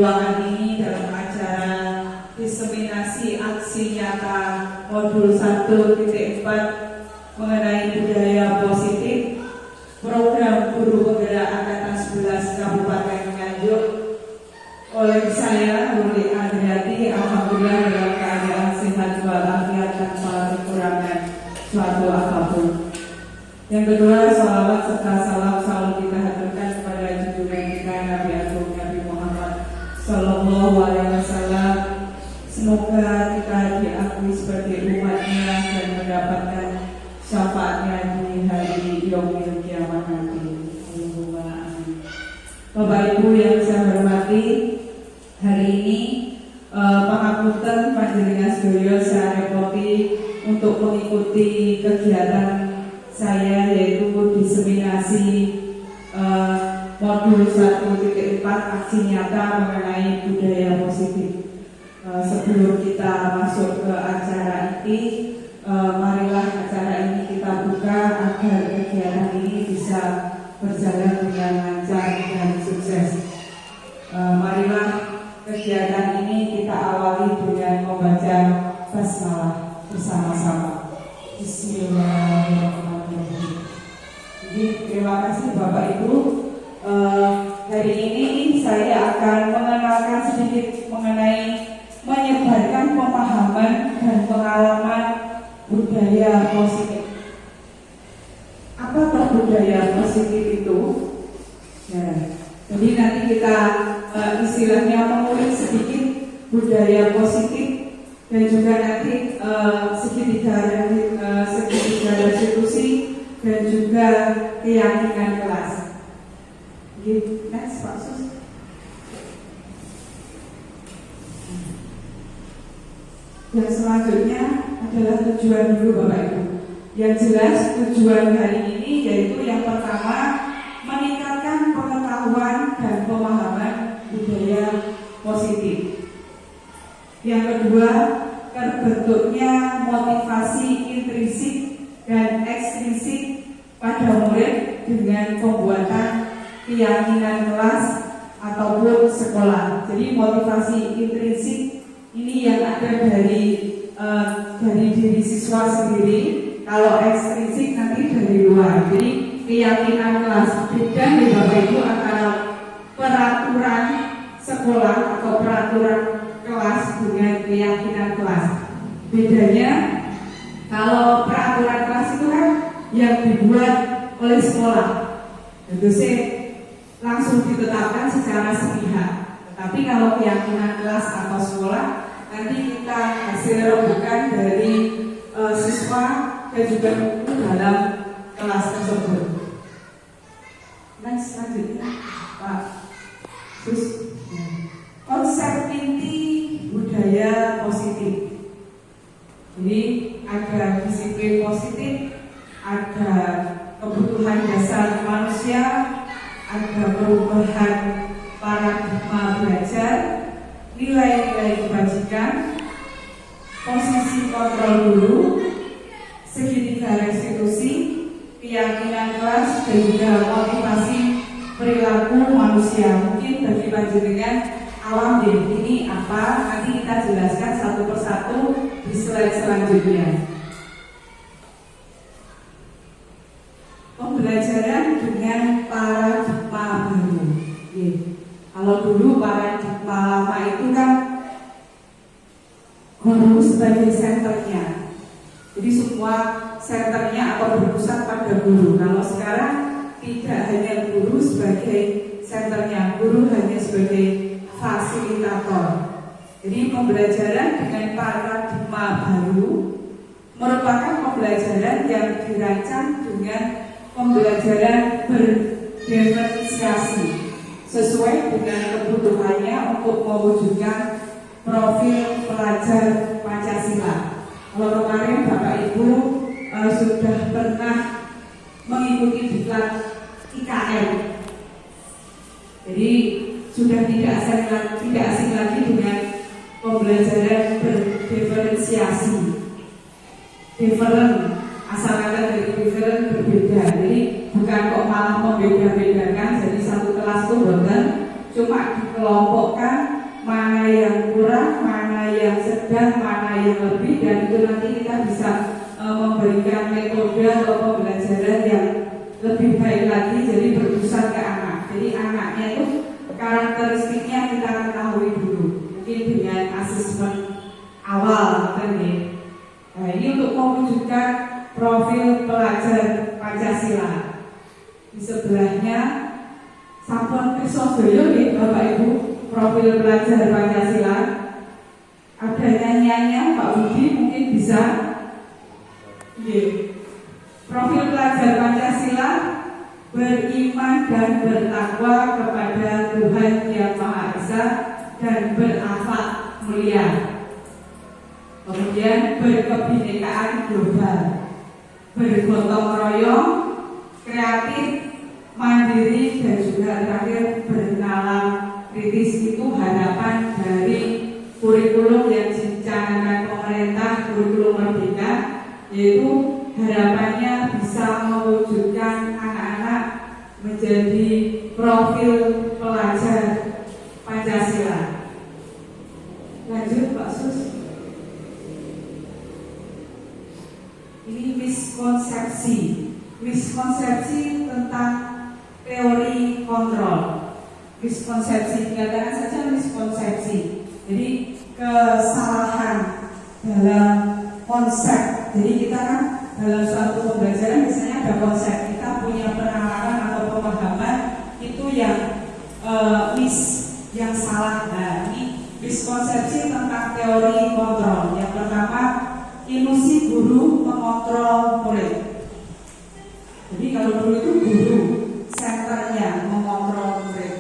ruangan ini dalam acara diseminasi aksi nyata modul 1.4 mengenai budaya positif program guru penggerak angkatan 11 Kabupaten Nganjuk oleh saya Nurli Andriati. Alhamdulillah dalam keadaan sehat walafiat tanpa kekurangan suatu apapun. Yang kedua, salawat serta salam selalu kita haturkan kepada junjungan kita Nabi Agung Nabi Muhammad Sallallahu Alaihi Wasallam. Semoga kita diakui sebagai umatnya dan mendapatkan syafaatnya di hari yaumil kiamat nanti. Allahumma amin. Bapak Ibu yang saya hormati, hari ini pangapunten panjenengan sedaya saya repoti untuk mengikuti kegiatan saya, yaitu diseminasi modul 1.4 aksi nyata mengenai budaya positif. Sebelum kita masuk ke acara ini, marilah acara ini kita buka agar kegiatan ini bisa berjalan dengan lancar dan sukses. Marilah kegiatan ini kita awali dengan membaca basmalah bersama-sama. Bismillahirrahmanirrahim. Jadi terima kasih Bapak Ibu. Hari ini saya akan mengenalkan sedikit mengenai menyebarkan pemahaman dan pengalaman budaya positif. Apa budaya positif itu? Ya, jadi nanti kita istilahnya mengulik sedikit budaya positif. Dan juga nanti segitiga restitusi dan juga keyakinan kelas. Next, Pak Sus. Yang selanjutnya adalah tujuan dulu Bapak Ibu. Yang jelas tujuan hari ini yaitu yang pertama, meningkatkan pengetahuan dan pemahaman budaya positif. Yang kedua, terbentuknya motivasi intrinsik dan ekstrinsik pada murid dengan pembuatan keyakinan kelas ataupun sekolah. Jadi motivasi intrinsik ini yang ada dari diri siswa sendiri. Kalau ekstrinsik nanti dari luar. Jadi keyakinan kelas beda nih Bapak Ibu antara peraturan sekolah atau peraturan kelas dengan keyakinan kelas. Bedanya, kalau peraturan kelas itu kan yang dibuat oleh sekolah, tentu sih langsung ditetapkan secara sepihak. Tapi kalau keyakinan kelas atau sekolah, nanti kita hasil rembukan dari siswa dan juga dalam kelas tersebut. Next, selanjutnya Pak Sus. Konsep inti budaya positif. Jadi ada disiplin positif, ada kebutuhan dasar manusia, ada perubahan paradigma belajar, nilai-nilai kebajikan, posisi kontrol guru, segitiga restitusi, keyakinan kelas, dan juga motivasi perilaku manusia. Mungkin bagi panjenengan alam deh, ini apa? Nanti kita jelaskan satu persatu di slide selanjutnya. Pembelajaran dengan paradigma baru. Kalau dulu paradigma lama itu kan guru sebagai senternya. Jadi semua senternya atau berpusat pada guru. Kalau sekarang tidak hanya guru sebagai senternya, guru hanya sebagai fasilitator. Jadi pembelajaran dengan paradigma baru merupakan pembelajaran yang dirancang dengan pembelajaran berdiferensiasi sesuai dengan kebutuhannya untuk mewujudkan profil pelajar Pancasila. Kalau kemarin Bapak Ibu sudah pernah mengikuti diklat IKN, jadi sudah tidak asing lagi dengan pembelajaran berdiferensiasi. Different, asal kata dari different, berbeda. Jadi bukan kok malah membeda-bedakan. Jadi satu kelas itu boten, cuma dikelompokkan mana yang kurang, mana yang sedang, mana yang lebih, dan itu nanti kita bisa memberikan metode atau pembelajaran yang lebih baik lagi, jadi berpusat ke anak. Jadi anaknya itu karakteristiknya kita ketahui dulu, mungkin dengan asesmen awal kan ya. Nah, ini untuk mewujudkan profil pelajar Pancasila. Di sebelahnya sampun Krisodoyo nih Bapak Ibu, profil pelajar Pancasila. Ada nyanyiannya Pak Budi, mungkin bisa. Profil pelajar Pancasila: beriman dan bertakwa kepada Tuhan Yang Maha Esa dan berakhlak mulia. Kemudian berkebinekaan global, bergotong royong, kreatif, mandiri, dan juga terakhir bernalar kritis. Itu harapan dari kurikulum yang dicanangkan pemerintah, kurikulum merdeka, yaitu harapannya bisa mewujudkan anak-anak menjadi profil pelajar Pancasila. Lanjut Pak Sus. Ini miskonsepsi tentang teori kontrol. Miskonsepsi, dikatakan saja miskonsepsi. Jadi kesalahan dalam konsep. Jadi kita kan dalam suatu pembelajaran biasanya ada konsep, kita punya penalaran atau pemahaman itu yang yang salah. Nah, ini miskonsepsi tentang teori kontrol. Yang pertama, ilusi guru mengontrol murid. Jadi kalau dulu itu guru senternya mengontrol murid.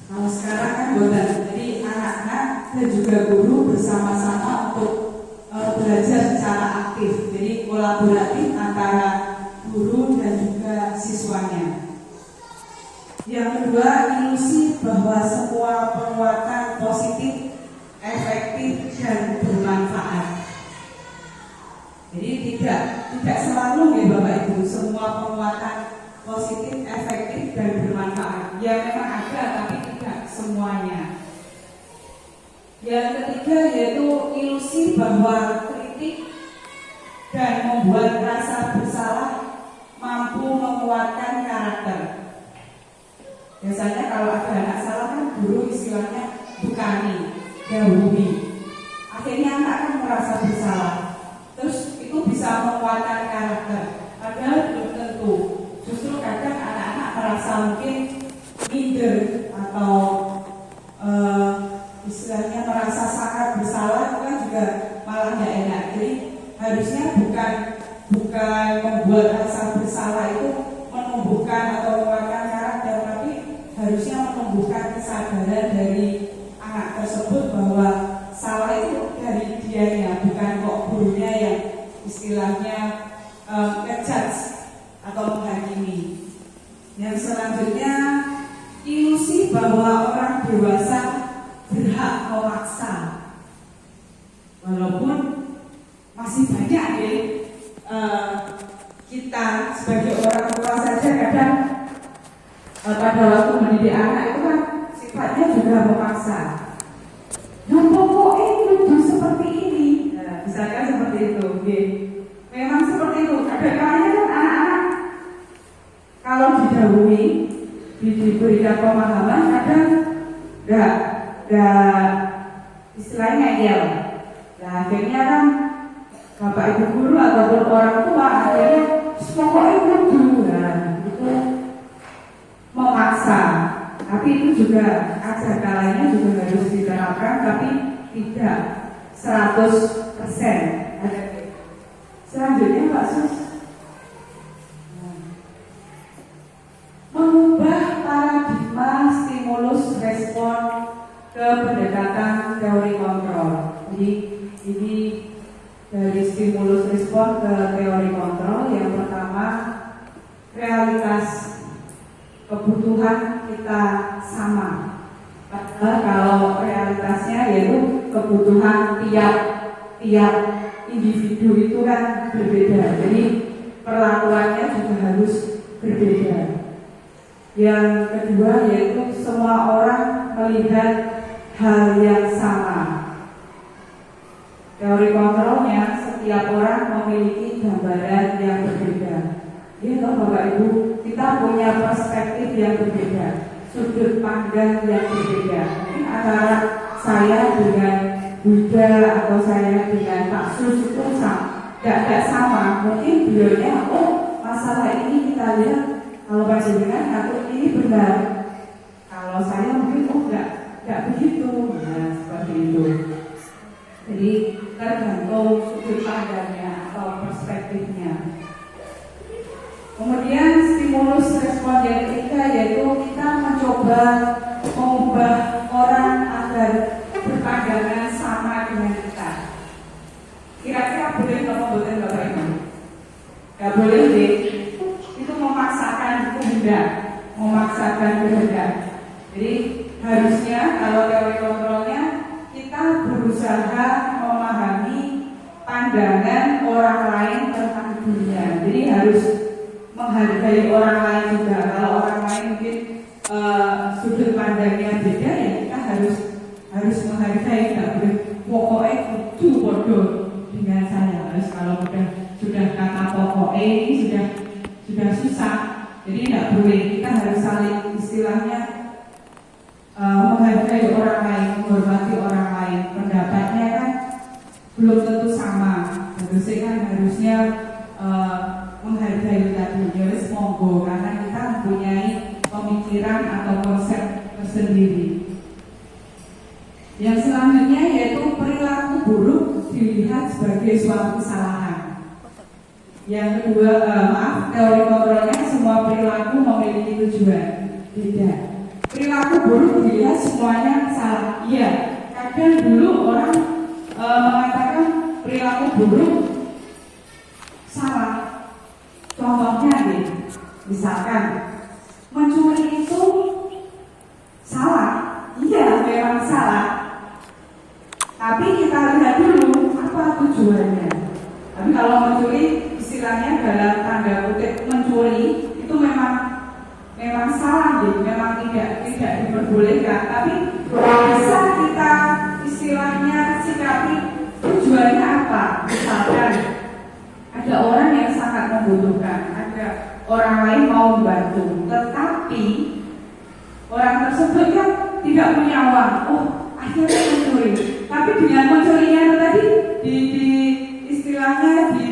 Kalau sekarang kan bukan. Jadi anak-anak dan juga guru bersama-sama untuk belajar secara aktif. Jadi kolaboratif antara guru dan juga siswanya. Yang kedua, ilusi bahwa semua penguatan positif, efektif, dan bermanfaat. Jadi tidak selalu ya Bapak Ibu, semua penguatan positif, efektif, dan bermanfaat. Ya memang ada, tapi tidak semuanya. Yang ketiga yaitu ilusi bahwa kritik dan membuat rasa bersalah mampu menguatkan karakter. Biasanya kalau ada anak salah kan guru istilahnya bukani, dahului. Akhirnya anak kan merasa bersalah. Terus itu bisa menguatkan karakter. Padahal belum tentu. Justru kadang anak-anak merasa mungkin minder atau istilahnya merasa sangat bersalah, itu kan juga malah nggak enak. Jadi harusnya bukan membuat rasa bersalah itu menumbuhkan atau menguatkan karakter, tapi harusnya menumbuhkan kesadaran dari anak tersebut bahwa salah itu dari dianya, bukan kok gurunya yang istilahnya ngejudge atau menghakimi. Yang selanjutnya, ilusi bahwa orang dewasa berhak memaksa. Walaupun masih banyak kita sebagai orang tua saja kadang pada waktu mendidik anak itu kan sifatnya juga memaksa. Nah pokoknya itu seperti ini. Nah, misalkan seperti itu. Memang seperti itu. Kadang-kadang kan anak-anak kalau didahului, diberikan pemahaman, kadang enggak istilahnya ngeyel. Nah akhirnya kan bapak ibu guru ataupun orang tua akhirnya pokoknya kudu, itu memaksa. Tapi itu juga ada kalanya juga harus diterapkan, tapi tidak 100%. Selanjutnya Pak Sus, mengubah paradigma stimulus respon ke pendekatan teori kontrol. Jadi ini dari stimulus respon ke teori kontrol. Yang pertama, realitas kebutuhan kita sama. Padahal kalau realitasnya yaitu kebutuhan tiap individu itu kan berbeda. Jadi perlakuannya juga harus berbeda. Yang kedua yaitu semua orang melihat hal yang sama. Teori kontrolnya, setiap orang memiliki gambaran yang berbeda. Ya toh Bapak Ibu, kita punya perspektif yang berbeda, sudut pandang yang berbeda. Mungkin antara saya dengan Buddha atau saya dengan Pak Sus itu tidak sama. Mungkin beliaunya, oh masalah ini kita lihat kalau panjenengan atau ini benar. Kalau saya mungkin oh enggak begitu. Nah, seperti itu. Jadi tergantung sudut pandangnya atau perspektifnya. Kemudian stimulus respon yang ketiga yaitu kita mencoba mengubah orang agar berpandangan sama dengan kita. Kira-kira boleh nggak membuatkan Bapak Ibu? Gak boleh deh. Itu memaksakan kehendak. Jadi harusnya kalau teori kontrolnya kita berusaha memahami pandangan orang lain tentang dunia. Jadi harus menghargai orang lain juga. Kalau orang lain mungkin sudut pandangnya beda, ya kita harus menghargai. Tidak boleh pokoknya itu bodoh dengan saya. Harus kalau sudah kata pokoknya ini sudah susah. Jadi tidak boleh. Kita harus saling istilahnya menghargai orang lain, menghormati orang lain. Pendapatnya kan belum tentu sama. Harusnya kan menghargai tadi, harus monggo karena kita mempunyai pemikiran atau konsep tersendiri. Yang selanjutnya yaitu perilaku buruk dilihat sebagai suatu kesalahan. Yang kedua, teori kontrolnya semua perilaku memiliki tujuan. Beda. Perilaku buruk dilihat semuanya salah. Iya, kadang dulu orang mengatakan perilaku buruk salah. Contohnya nih, misalkan mencuri itu salah. Iya, memang salah. Tapi kita lihat dulu apa tujuannya. Tapi kalau mencuri istilahnya dalam tanda kutip mencuri itu memang salah, gitu. Memang tidak diperbolehkan. Tapi bisa kita istilahnya sikapi tujuannya apa? Misalkan ada orang yang sangat membutuhkan, ada orang lain mau membantu, tetapi orang tersebut kan tidak punya uang. Oh, akhirnya mencuri. Tapi dengan mencurinya tadi di istilahnya di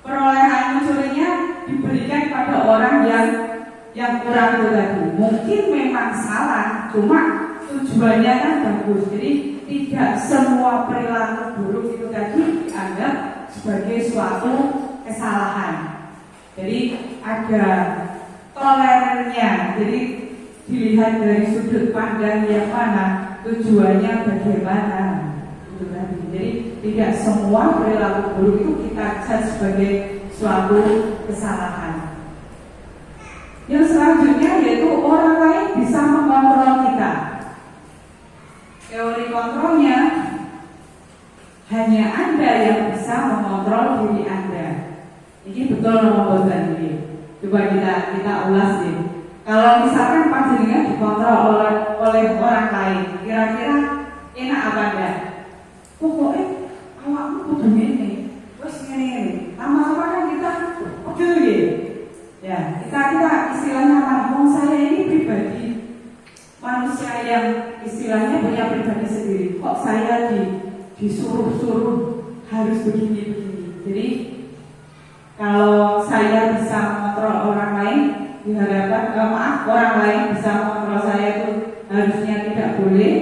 perolehan mencurinya diberikan pada orang yang kurang itu tadi. Mungkin memang salah, cuma tujuannya kan bagus. Jadi tidak semua perilaku buruk itu tadi dianggap sebagai suatu kesalahan. Jadi ada toleransinya. Jadi dilihat dari sudut pandang yang mana, tujuannya bagaimana. Itu tadi. Jadi tidak semua perilaku buruk itu kita judge sebagai suatu kesalahan. Yang selanjutnya yaitu orang lain bisa mengontrol kita. Teori kontrolnya hanya Anda yang bisa mengontrol diri Anda. Ini betul nomor ini. Coba kita ulas deh. Kalau misalkan panjenengan dikontrol oleh orang lain, kira-kira enak apa enggak? Pokoknya awakmu kudu ngene, wis ngene. Lama-lama kan kita pegel gitu. Ya, kita istilahnya ngomong saya ini pribadi manusia yang istilahnya punya pribadi sendiri. Kok saya disuruh-suruh harus begini-begini. Jadi kalau saya bisa mengontrol orang lain, diharapkan orang lain bisa mengontrol saya itu harusnya tidak boleh.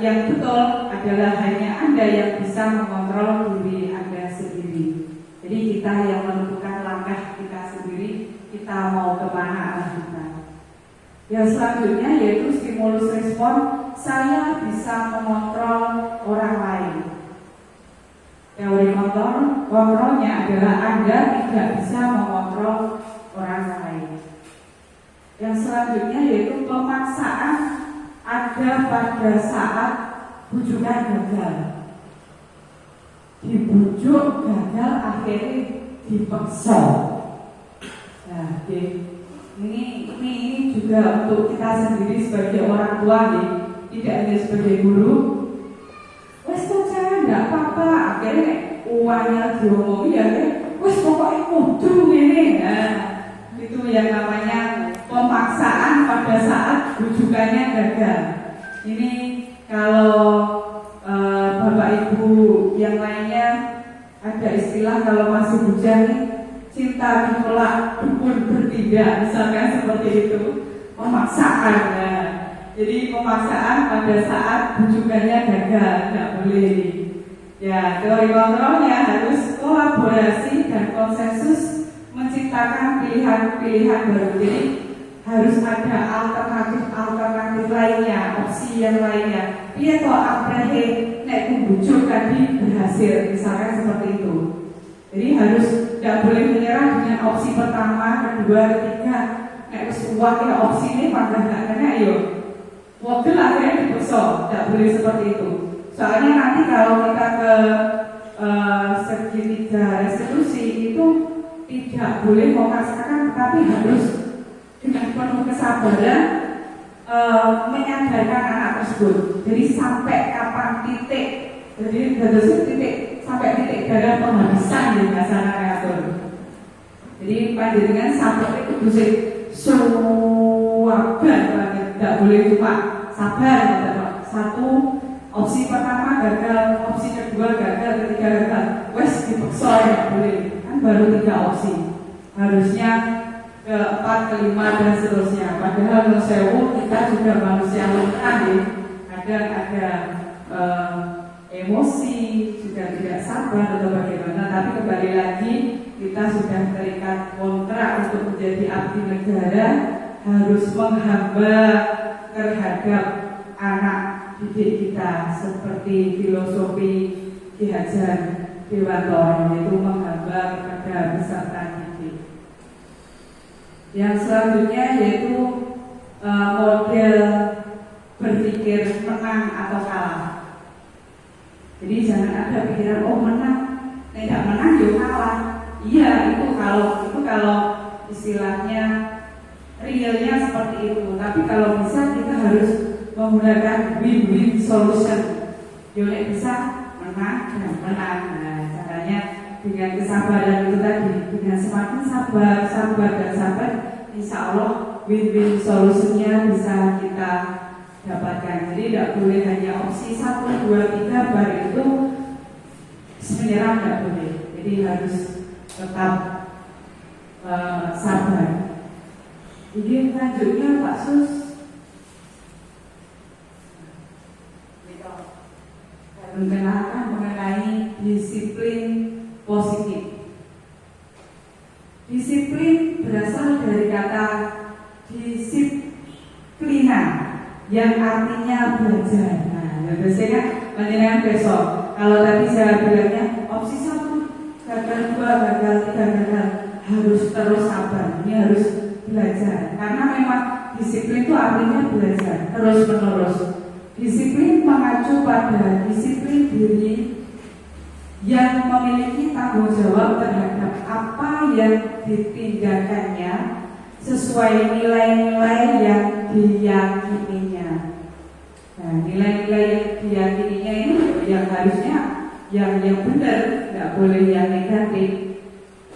Yang betul adalah hanya Anda yang bisa mengontrol diri Anda sendiri. Jadi kita yang menentukan langkah kita sendiri, kita mau kemana arah kita. Yang selanjutnya yaitu stimulus respon, saya bisa mengontrol orang lain. Teori kontrolnya adalah Anda tidak bisa mengontrol orang lain. Yang selanjutnya yaitu pemaksaan ada pada saat bujukan gagal. Dibujuk gagal akhirnya dipaksa. Nah, Ini juga untuk kita sendiri sebagai orang tua nih, tidak hanya sebagai guru. Wes cara enggak apa-apa, akhirnya uangnya diomongin ya, wes pokoknya kudu ini. Nah, itu yang namanya pemaksaan pada saat rujukannya gagal. Ini kalau Bapak Ibu yang lainnya ada istilah kalau masih bujang nih, cinta ditolak, dukun bertindak, misalkan seperti itu, pemaksaan. Nah, jadi pemaksaan pada saat rujukannya gagal, tidak boleh. Ya, teori kontrolnya harus kolaborasi dan konsensus menciptakan pilihan-pilihan baru. Jadi harus ada alternatif lainnya, opsi yang lainnya. Iya toh aprehe nek bujuk tadi berhasil, misalkan seperti itu. Jadi harus tidak boleh menyerah dengan opsi pertama, kedua, ketiga. Nek wis uang ya opsi ini pada nggak kena yo. Waktu akhirnya dipesok, tidak boleh seperti itu. Soalnya nanti kalau kita ke segitiga restitusi itu tidak boleh memaksakan, tapi harus dengan penuh kesabaran menyadarkan anak tersebut. Jadi sampai kapan titik, jadi dari titik sampai titik darah penghabisan di bahasa kreator. Jadi panjenengan sampai itu bisa suwaban banget, tidak boleh cuma sabar. Satu opsi pertama gagal, opsi kedua gagal, ketiga gagal, wes dipaksa ya boleh. Kan baru 3 opsi. Harusnya ke-4, ke-5 dan seterusnya. Padahal menurut kita juga manusia lemah ya. Kadang ada emosi, juga tidak sabar atau bagaimana. Tapi kembali lagi kita sudah terikat kontrak untuk menjadi abdi negara, harus menghamba terhadap anak didik kita seperti filosofi Ki Hajar Dewantara, yaitu menghamba kepada peserta didik. Yang selanjutnya yaitu model berpikir menang atau kalah. Jadi jangan ada pikiran oh menang, tidak menang ya kalah. Iya itu kalau istilahnya realnya seperti itu. Tapi kalau bisa kita harus menggunakan win-win solution. Jadi bisa menang dan menang. Nah, caranya dengan kesabaran itu tadi, dengan semakin sabar dan sabar, insya Allah win-win solusinya bisa kita dapatkan. Jadi tidak boleh hanya opsi 1, 2, 3 baru itu menyerah, tidak boleh. Jadi harus tetap sabar. Jadi selanjutnya Pak Sus mengenalkan mengenai disiplin positif. Disiplin berasal dari kata disiplina yang artinya belajar. Nah, biasanya panjenengan besok kalau tadi saya bilangnya opsi 1 gagal, 2 gagal, 3 gagal, harus terus sabar. Ini harus belajar karena memang disiplin itu artinya belajar terus menerus. Disiplin mengacu pada disiplin diri yang memiliki tanggung jawab terhadap apa yang ditinggalkannya sesuai nilai-nilai yang diyakininya. Nah, nilai-nilai yang diyakininya ini yang harusnya yang benar, nggak boleh yang negatif.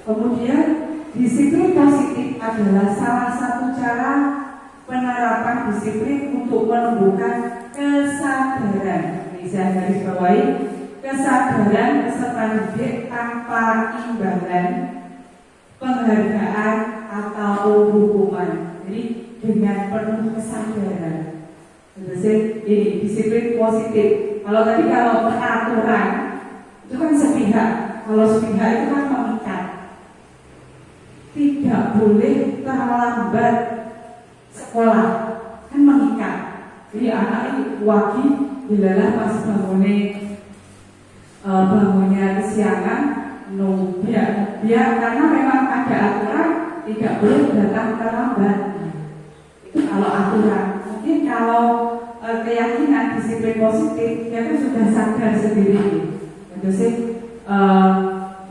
Kemudian disiplin positif adalah salah satu cara penerapan disiplin untuk menumbuhkan kesadaran. Ini saya garis bawahi, kesadaran peserta didik tanpa imbalan, penghargaan atau hukuman. Jadi dengan penuh kesadaran. Jadi ini disiplin positif. Kalau peraturan itu kan sepihak. Kalau sepihak itu kan mengikat. Tidak boleh terlambat sekolah, kan mengikat. Jadi anak ini wajib dilalah pas bangunnya kesiangan, biar karena memang ada aturan tidak boleh datang terlambat. Itu kalau aturan. Mungkin kalau keyakinan disiplin positif, dia kan sudah sadar sendiri. Jadi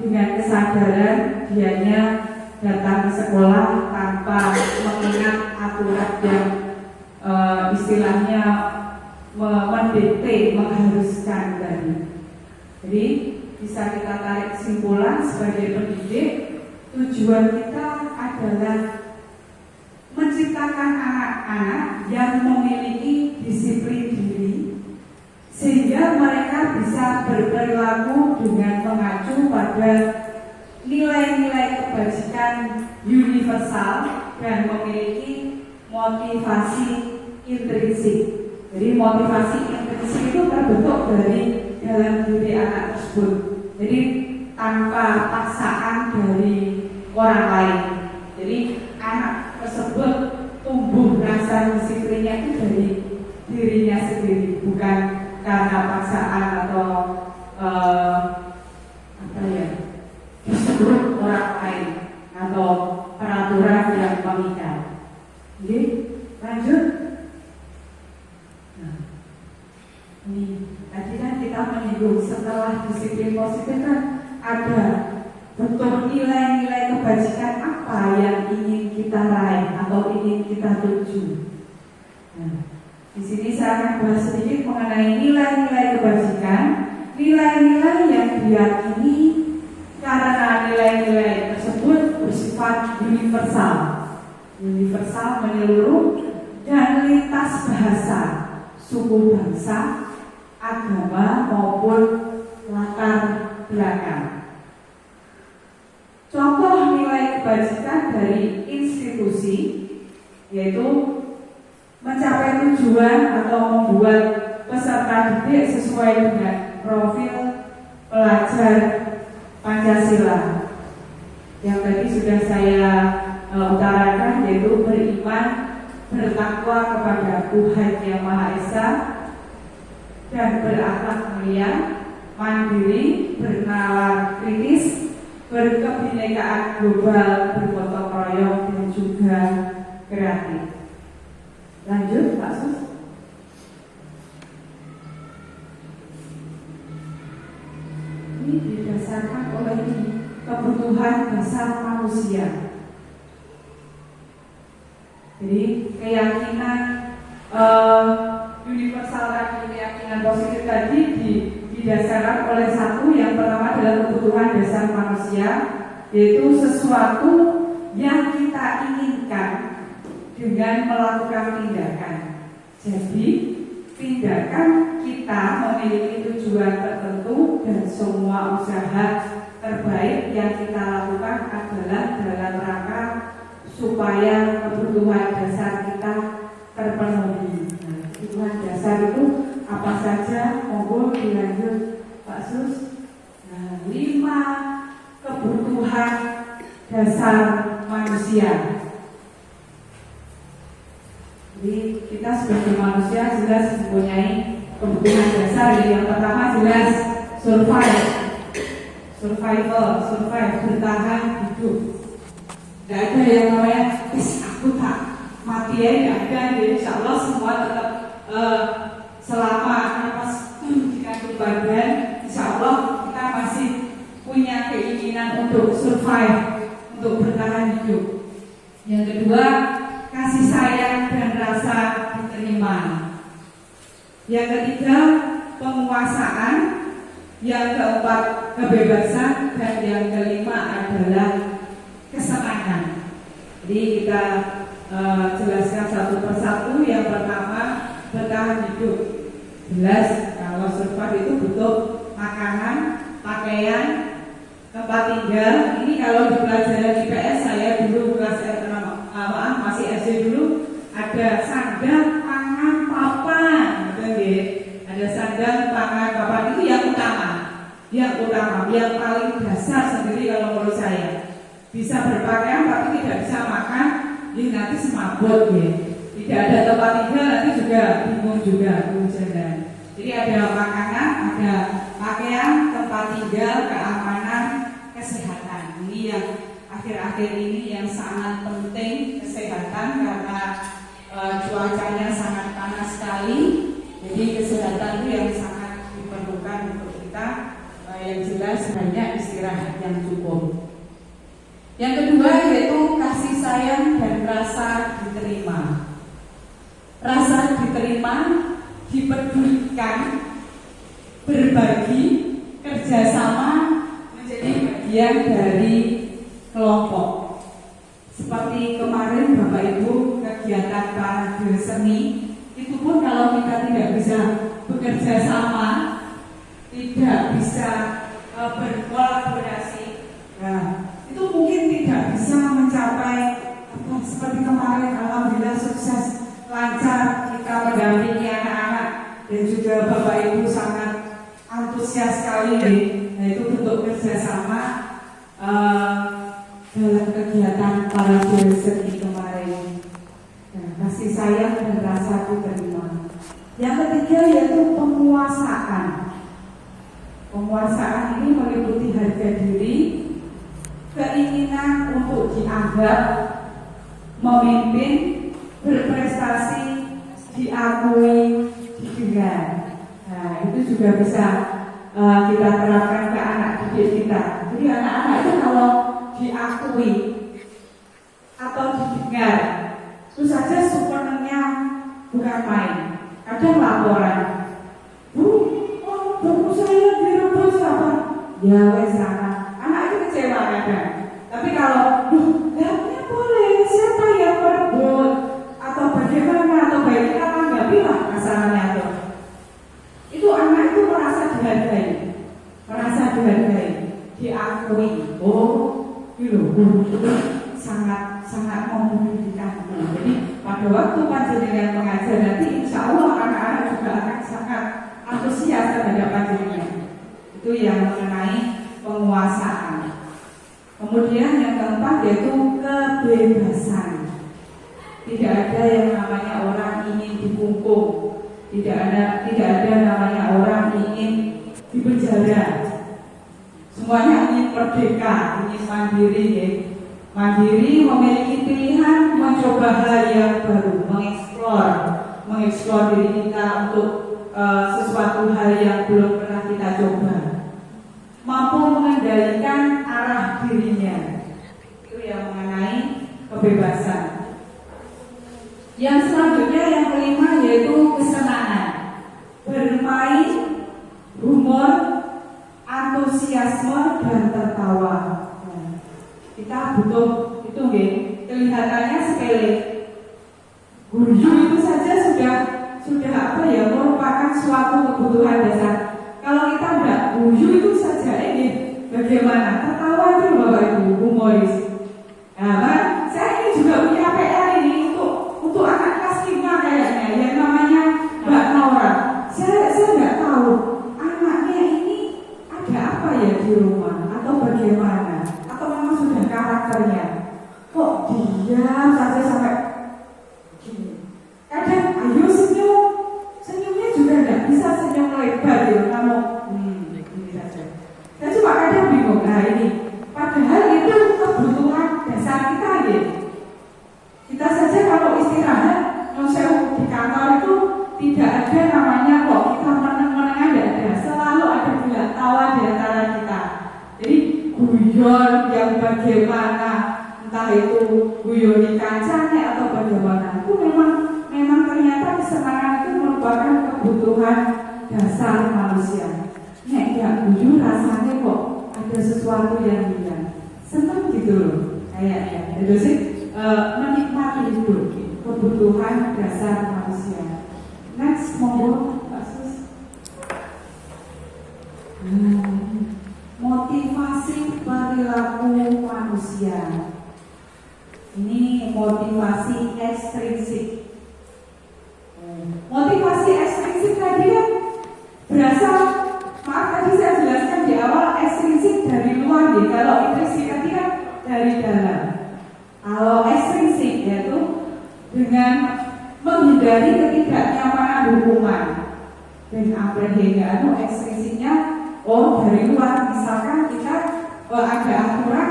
dengan kesadaran dianya datang ke sekolah tanpa mengingat aturan yang istilahnya mendikte, mengharuskan tadi. Jadi bisa kita tarik kesimpulan sebagai pendidik, tujuan kita adalah menciptakan anak-anak yang memiliki disiplin diri, sehingga mereka bisa berperilaku dengan mengacu pada nilai-nilai kebajikan universal dan memiliki motivasi intrinsik. Jadi motivasi intrinsik itu terbentuk dari dalam diri anak tersebut. Jadi tanpa paksaan dari orang lain. Jadi anak tersebut tumbuh rasa disiplinnya itu dari dirinya sendiri, bukan karena paksaan atau disuruh orang lain atau peraturan yang mengikat. Oke, lanjut. Nah, ini tadi kan kita menyinggung setelah disiplin positif kan ada bentuk nilai-nilai kebajikan apa yang ingin kita raih atau ingin kita tuju. Nah, di sini saya akan bahas sedikit mengenai nilai-nilai kebajikan, nilai-nilai yang diyakini karena nilai-nilai tersebut bersifat universal, menyeluruh dan lintas bahasa, suku bangsa, agama maupun latar belakang. Contoh nilai kebajikan dari institusi yaitu mencapai tujuan atau membuat peserta didik sesuai dengan profil pelajar Pancasila. Yang tadi sudah saya utarakan, yaitu beriman, bertakwa kepada Tuhan Yang Maha Esa, dan berakhlak mulia, mandiri, bernalar kritis, berkebinekaan global, bergotong royong, dan juga kreatif. Lanjut, Pak Sus. Ini didasarkan oleh kebutuhan dasar manusia. Jadi keyakinan universal tadi, keyakinan positif tadi didasarkan oleh satu, yang pertama adalah kebutuhan dasar manusia, yaitu sesuatu yang kita inginkan dengan melakukan tindakan. Jadi tindakan kita memiliki tujuan tertentu dan semua usaha terbaik yang kita lakukan adalah dalam rangka supaya kebutuhan dasar kita terpenuhi. Nah, kebutuhan dasar itu apa saja? Monggo dilanjut Pak Sus. Nah, 5 kebutuhan dasar manusia. Jadi kita sebagai manusia jelas mempunyai kebutuhan dasar. Yang pertama jelas survive, bertahan hidup. Tidak ada yang namanya aku tak mati ya, tidak ada. Jadi insya Allah semua tetap selama nafas dikandung badan, insya Allah kita masih punya keinginan untuk survive, untuk bertahan hidup. Yang kedua, kasih sayang dan rasa diterima. Yang ketiga, penguasaan. Yang keempat, kebebasan. Dan yang kelima adalah kesenangan. Jadi kita jelaskan satu persatu. Yang pertama, bertahan hidup. Jelas kalau survive itu butuh makanan, pakaian, tempat tinggal. Ini kalau di pelajaran IPS saya dulu kelas masih SD dulu, ada sandang, pangan, papan, ada sandang, pangan, papan. Itu yang utama, yang paling dasar sendiri kalau menurut saya. Bisa berpakaian tapi tidak bisa makan, ini nanti semabut ya. Tidak ada tempat tinggal, nanti juga bingung juga kehujanan. Jadi ada makanan, ada pakaian, tempat tinggal, keamanan, kesehatan. Ini yang akhir-akhir ini yang sangat penting, kesehatan, karena cuacanya sangat panas sekali. Jadi kesehatan itu yang sangat diperlukan untuk kita. Yang jelas banyak istirahat yang cukup. Yang kedua sayang dan rasa diterima. Rasa diterima, dipedulikan, berbagi, kerjasama menjadi bagian dari kelompok. Seperti kemarin Bapak Ibu kegiatan parade seni, itu pun kalau kita tidak bisa bekerja sama, tidak bisa berkolaborasi, nah itu mungkin tidak bisa mencapai seperti kemarin. Alhamdulillah sukses, lancar, kita mendampingi anak-anak dan juga Bapak Ibu sangat antusias sekali. Nah itu bentuk kerjasama dalam kegiatan parade seni kemarin. Nah, kasih sayang dan rasa diterima. Yang ketiga yaitu penguasaan. Penguasaan ini meliputi harga diri, keinginan untuk dianggap, memimpin, berprestasi, diakui, didengar. Nah, itu juga bisa kita terapkan ke anak didik kita. Jadi anak-anak itu kalau diakui atau didengar, itu saja supportnya bukan main. Kadang laporan, buku saya direbut siapa? Ya wes anak itu kecewa kadang. Tapi kalau dapatnya boleh, siapa yang berebut atau bagaimana atau baik kita tanggapilah masalahnya tuh. Itu anak itu merasa dihargai, diakui. Oh, gitu. Itu sangat memudahkan. Jadi pada waktu panjenengan mengajar nanti, insya Allah anak-anak juga akan sangat antusias terhadap panjenengan. Itu yang mengenai penguasaan. Kemudian yang keempat yaitu kebebasan. Tidak ada yang namanya orang ingin dikungkung, tidak ada namanya orang ingin dipenjara. Semuanya ingin merdeka, ingin mandiri, ya. Mandiri, memiliki pilihan, mencoba hal yang baru, mengeksplor diri kita untuk sesuatu hal yang belum pernah kita coba, mampu mengendalikan arah dirinya. Itu yang mengenai kebebasan. Yang selanjutnya yang kelima yaitu kesenangan, bermain, humor, antusiasme dan tertawa. Kita butuh itu, kelihatannya sepele. Guyu itu saja sudah merupakan suatu kebutuhan dasar. Kalau kita tidak guyu itu saja bagaimana? Tertawa itu Bapak Ibu, humoris. Nah, saya ini juga punya PR ini untuk anak kelas 5 kayaknya, yang namanya Mbak Nora. Saya nggak tahu anaknya ini ada apa ya di rumah atau bagaimana, atau memang sudah karakternya. Kok diam saja sampai gini. Kadang ayo senyumnya juga nggak bisa senyum lebar gitu. Kamu ini saja. Saya cuma kadang bingung. Nah ini, padahal itu kebutuhan dasar kita ya. Kita saja kalau istirahat, di kantor itu tidak ada namanya kok kita meneng-meneng, tidak ada. Selalu ada gila tawa di antara kita. Jadi guyon yang bagaimana, entah itu guyon di kancane atau bagaimana, itu memang ternyata kesenangan itu merupakan kebutuhan dasar manusia. Nek gak guyon rasanya kok ada sesuatu yang hilang. Senang gitu loh, kayaknya. Itu sih menikmati hidup, kebutuhan dasar manusia. Next, monggo Pak Sus. Motivasi perilaku manusia. Ini motivasi ekstrinsik. Motivasi ekstrinsik tadi kan berasal, maaf tadi saya jelaskan di awal, ekstrinsik dari luar nih. Kalau intrinsik tadi kan dari dalam. Kalau ekstrinsik yaitu dengan menghindari ketidaknyamanan hukuman. Dan apprehensinya ekstrinsiknya dari luar, misalkan kita ada aturan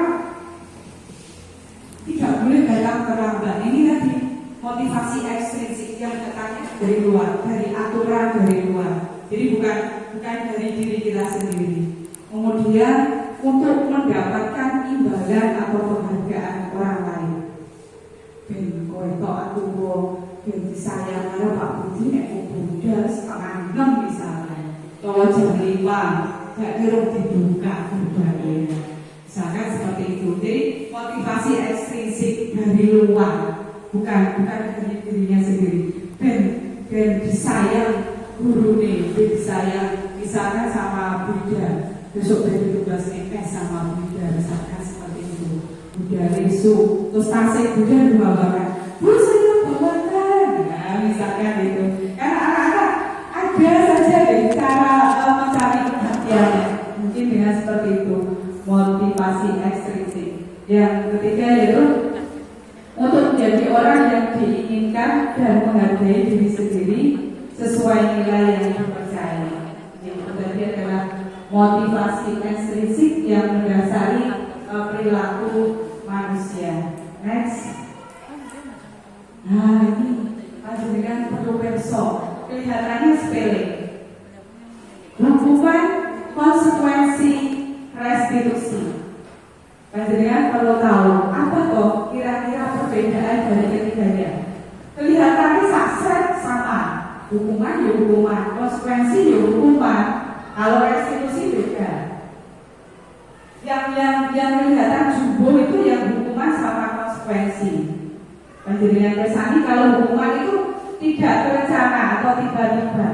tidak boleh datang terlambat. Ini tadi motivasi ekstrinsik yang datangnya dari luar, dari aturan dari luar. Jadi bukan dari diri kita sendiri. Kemudian untuk mendapatkan imbalan atau penghargaan orang lain. ganti saya karo Pak Budi nek budal setengah 6 misalnya. Kalau jam 5 gak dirung dibuka budalnya. Misalkan seperti itu. Jadi motivasi ekstrinsik dari luar, bukan dari dirinya sendiri. Dan disayang guru nih, disayang misalkan sama Buddha. Besok dari tugas sama Buddha, misalkan seperti itu. Buddha Resu, terus tasik Buddha dibawakan. Bu saya bawakan, nah misalkan itu. Karena anak-anak ada saja deh cara mencari perhatiannya. Mungkin dengan seperti itu. Motivasi ekstrinsik. Yang ketiga yaitu untuk menjadi orang yang diinginkan dan menghargai diri sendiri sesuai nilai yang dipercaya. Yang tadi adalah motivasi ekstrinsik yang mendasari perilaku manusia. Next. Nah ini panjenengan perlu perso. Kelihatannya sepele. Hukuman konsekuensi restitusi. Panjenengan perlu tahu apa kok kira-kira perbedaan dari ketiganya. Kelihatannya sakset sama, hukuman ya hukuman, konsekuensi ya hukuman. Kalau restitusi beda. Yang kelihatan jumbo itu yang hukuman sama konsekuensi. Panjenengan kersani kalau hukuman itu tidak terencana atau tiba-tiba.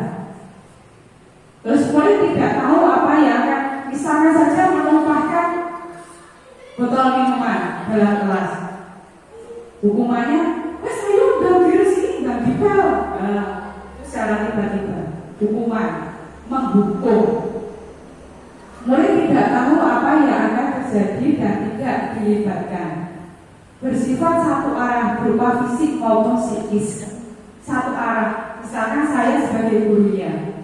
Terus kemudian tidak tahu apa yang akan, misalnya saja menumpahkan botol minuman dalam kelas. Hukumannya, saya udah virus ini nggak dipel. Secara tiba-tiba, hukuman menghukum. Murid tidak tahu apa yang akan terjadi dan tidak dilibatkan. Bersifat satu arah berupa fisik maupun psikis. Satu arah, misalkan saya sebagai gurunya.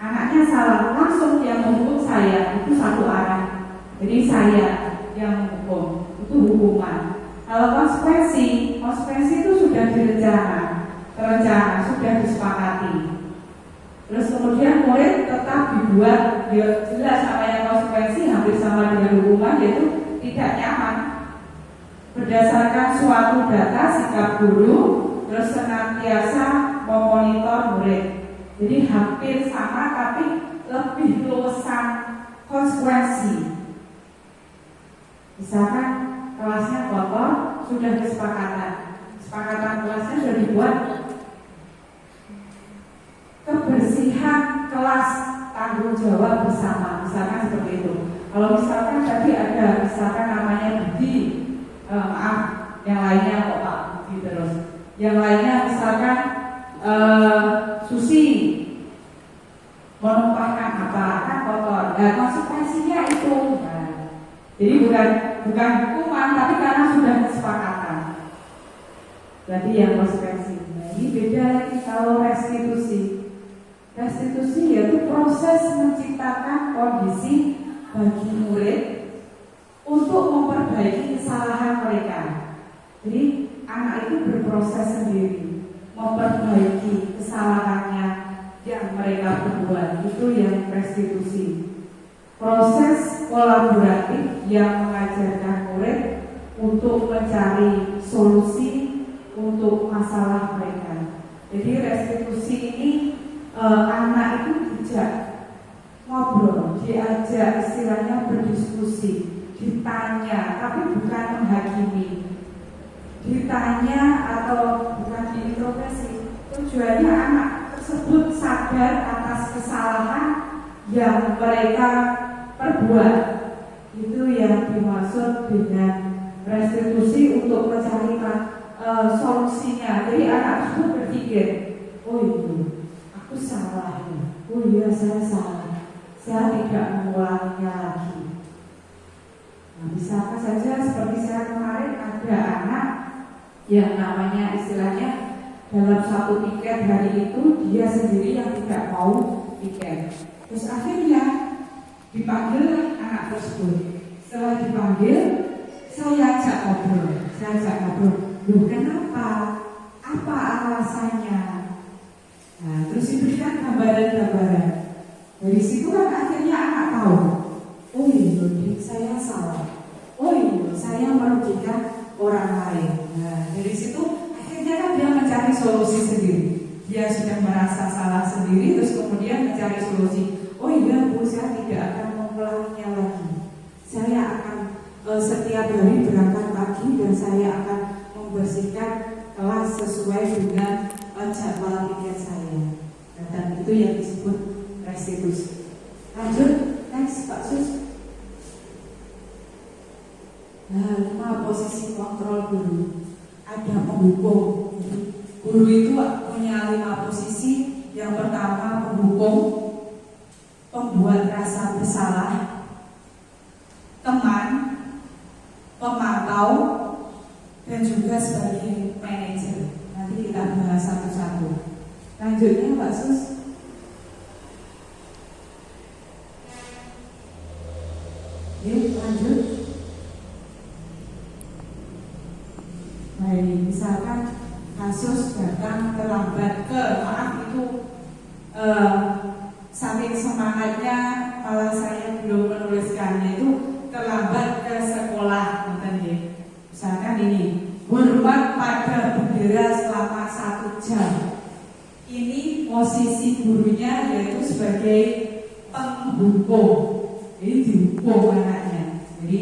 Anaknya salah, langsung yang menghukum saya, itu satu arah. Jadi saya yang menghukum, itu hukuman. Kalau konsekuensi itu sudah terencana, sudah disepakati. Terus kemudian murid tetap dibuat jelas apa yang konsekuensi hampir sama dengan hukuman, yaitu tidak nyaman. Berdasarkan suatu data sikap guru, terus senantiasa memonitor murid. Jadi hampir sama tapi lebih luasan konsekuensi. Misalkan kelasnya kotor, sudah kesepakatan kelasnya sudah dibuat. Kebersihan kelas tanggung jawab bersama, misalkan seperti itu. Kalau misalkan tadi ada misalkan namanya Budi, maaf, yang lainnya kok Pak Budi terus. Yang lainnya misalkan Susi menumpahkan apa kan kotor. Nah, konsekuensinya itu. Jadi bukan hukuman, tapi karena sudah kesepakatan. Berarti yang konsekuensi. Nah, ini beda lagi kalau restitusi. Restitusi yaitu proses menciptakan kondisi bagi murid untuk memperbaiki kesalahan mereka. Jadi anak itu berproses sendiri, memperbaiki kesalahannya yang mereka perbuat. Itu yang restitusi. Proses kolaboratif yang mengajarkan murid untuk mencari solusi untuk masalah mereka. Jadi restitusi ini anak itu dijak ngobrol, diajak istilahnya berdiskusi, ditanya, tapi bukan menghakimi. Ditanya atau bukan diinterogasi. Tujuannya anak tersebut sadar atas kesalahan yang mereka perbuat. Itu yang dimaksud dengan restitusi untuk mencari solusinya. Jadi anak tersebut berpikir, oh itu aku salah ya. Oh iya saya salah. Saya tidak mengulanginya lagi. Nah, misalkan saja seperti saya kemarin ada anak yang namanya istilahnya dalam satu piket hari itu dia sendiri yang tidak mau piket. Terus akhirnya dipanggil anak tersebut. Setelah dipanggil, saya ajak ngobrol. Loh kenapa? Apa alasannya? Nah, terus diberikan gambaran-gambaran. Dari situ kan akhirnya anak tahu. Oh iya, saya salah. Oh iya, saya merugikan orang lain. Nah, dari situ akhirnya kan dia mencari solusi sendiri. Dia sudah merasa salah sendiri, terus kemudian mencari solusi. Oh iya Bu, saya tidak akan mengulanginya lagi. Saya akan setiap hari berangkat pagi dan saya akan membersihkan kelas sesuai dengan jadwal piket saya. Dan itu yang disebut restitusi. Lanjut, next Pak Sus. Nah, 5 posisi kontrol guru. Ada penghukum. Guru itu punya 5 posisi. Yang pertama penghukum, pembuat rasa bersalah, teman, pemantau, dan juga sebagai manajer. Nanti kita bahas satu-satu. Lanjutnya Pak Sus. Yuk lanjut. Baik, misalkan kasus datang terlambat saking semangatnya malah saya belum menuliskannya itu terlambat ke sekolah, misalkan ini hormat pada bendera selama 1 jam. Ini posisi gurunya yaitu sebagai penghukum, jadi dihukum anaknya. Jadi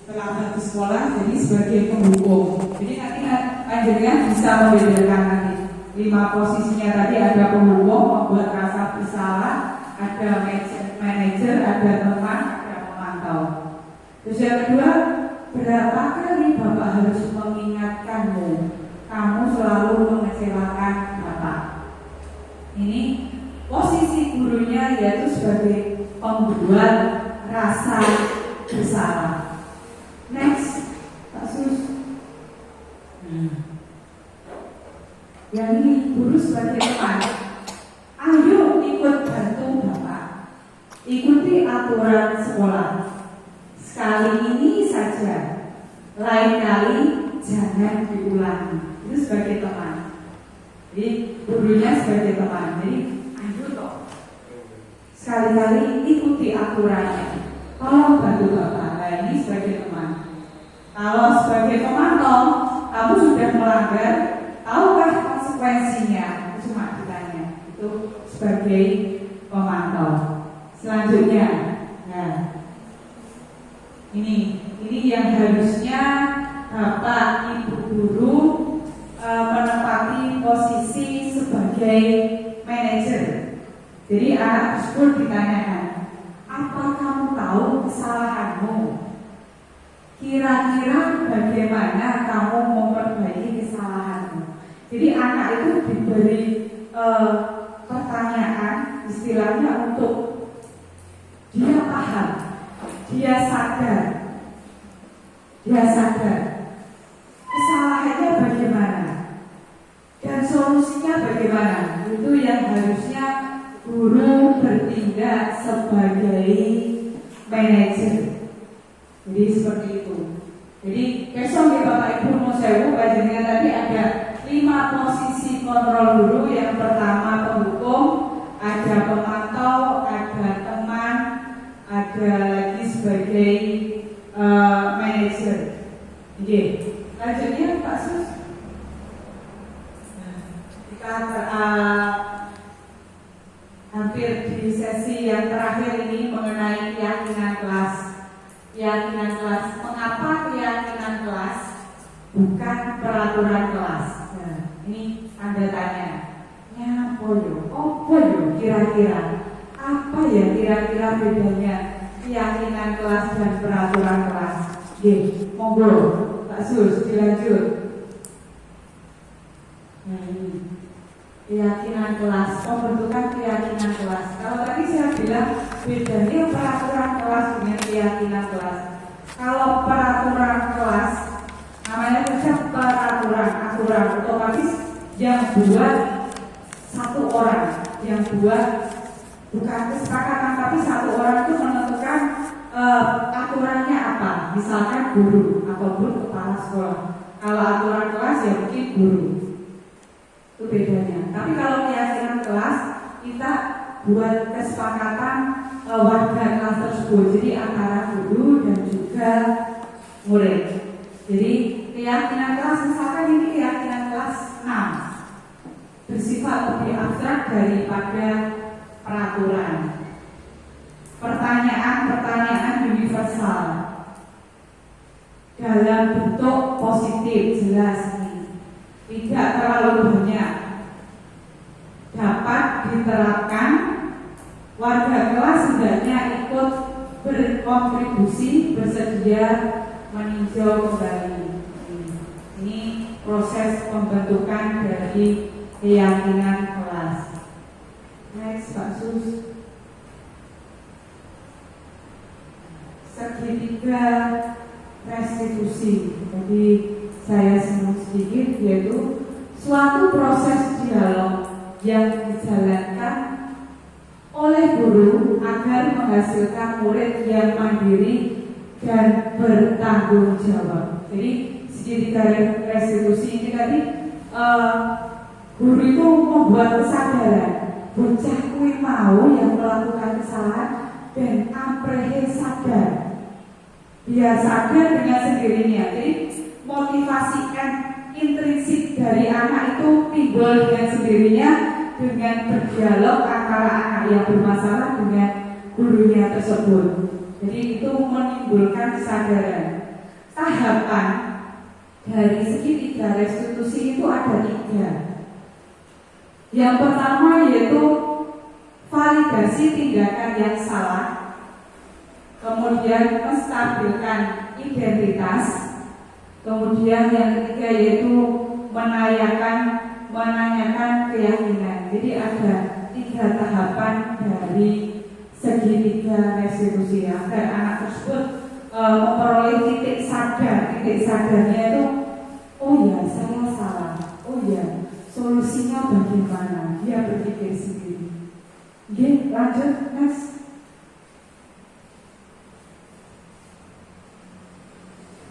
terlambat ke sekolah jadi sebagai penghukum. Jadi nanti akhirnya bisa membedakan nanti 5 posisinya tadi. Ada penghukum, membuat rasa bersalah, ada manajer, ada teman, ada pemantau. Terus yang kedua, berapa kali Bapak harus mengingatkanmu, kamu selalu mengecewakan Bapak. Ini posisi gurunya yaitu sebagai pembuat rasa bersalah. Next, Pak Sus. Yang ini guru sebagai teman. Ayo ikut bantu Bapak, ikuti aturan sekolah. Sekali ini saja, lain kali jangan diulangi. Itu sebagai teman. Jadi gurunya sebagai teman. Jadi ayo toh, sekali-kali ikuti aturannya. Tolong bantu Bapak. Nah, ini sebagai teman. Kalau sebagai pemantau, kamu sudah melanggar, tahukah konsekuensinya? Cuma ditanya. Itu sebagai pemantau. Selanjutnya, nah, ini yang harusnya Bapak Ibu guru menempati posisi sebagai manajer. Jadi anak tersebut ditanyakan, apa kamu tahu kesalahanmu? Kira-kira bagaimana kamu memperbaiki kesalahanmu? Jadi anak itu diberi pertanyaan, istilahnya untuk dia paham, dia sadar kesalahannya bagaimana dan solusinya bagaimana. Itu yang harusnya guru bertindak sebagai manajer. Jadi seperti itu. Jadi besok ya Bapak Ibu mau sewu bagiannya tadi ada 5 posisi kontrol guru. Yang pertama penghukum, ada pemantau, ada teman, ada lagi sebagai manajer. Oke, lanjutnya Pak Sus. Kita hampir di sesi yang terakhir ini mengenai keyakinan kelas. Keyakinan kelas, mengapa keyakinan kelas bukan peraturan kelas? Nah, ini tanda tanya. Kira-kira apa ya kira-kira bedanya keyakinan kelas dan peraturan kelas? Monggo Pak Sus dilanjut. Keyakinan kelas, pembentukan keyakinan kelas. Kalau tadi saya bilang bedanya peraturan kelas dengan keyakinan kelas. Kalau peraturan kelas namanya saja peraturan, aturan, otomatis yang buat satu orang, yang buat bukan kesepakatan tapi satu orang itu menentukan aturannya apa. Misalkan guru ataupun kepala sekolah. Kalau aturan kelas ya mungkin guru. Itu bedanya. Tapi kalau keyakinan kelas kita buat kesepakatan warga kelas tersebut. Jadi antara guru dan juga murid. Jadi keyakinan kelas misalkan ini keyakinan kelas 6. bersifat lebih abstrak daripada peraturan. Pertanyaan-pertanyaan universal dalam bentuk positif jelas nih, tidak terlalu banyak, dapat diterapkan. Warga kelas hendaknya ikut berkontribusi, bersedia meninjau kembali. Ini proses pembentukan dari keyakinan kelas. Next, Pak Sus. Segitiga restitusi. Jadi saya singgung sedikit, yaitu suatu proses dialog yang dijalankan oleh guru agar menghasilkan murid yang mandiri dan bertanggung jawab. Jadi segitiga restitusi ini tadi guru itu membuat kesadaran bocah kuwi mau yang melakukan kesalahan dan amprehe sadar. Dia sadar dengan sendirinya. Jadi motivasikan intrinsik dari anak itu timbul dengan sendirinya dengan berdialog antara anak yang bermasalah dengan gurunya tersebut. Jadi itu menimbulkan kesadaran. Tahapan dari segitiga restitusi itu ada 3. Yang pertama yaitu validasi tindakan yang salah, kemudian menstabilkan identitas, kemudian yang ketiga yaitu menanyakan keyakinan. Jadi ada 3 tahapan dari segitiga restitusi agar anak tersebut memperoleh titik sadar. Titik sadarnya itu, oh ya saya salah, oh ya solusinya bagaimana, dia berpikir sendiri. Oke, lanjut next.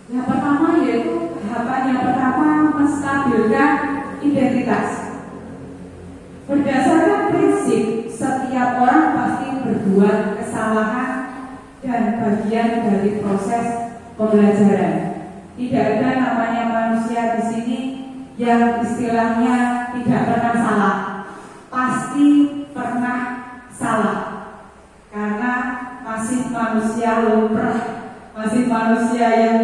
Yang pertama yaitu tahapan yang pertama menstabilkan identitas. Berdasarkan prinsip setiap orang pasti berbuat kesalahan dan bagian dari proses pembelajaran. Tidak ada namanya manusia di sini yang istilahnya tidak pernah salah. Pasti pernah salah. Karena masih manusia lumrah, masih manusia yang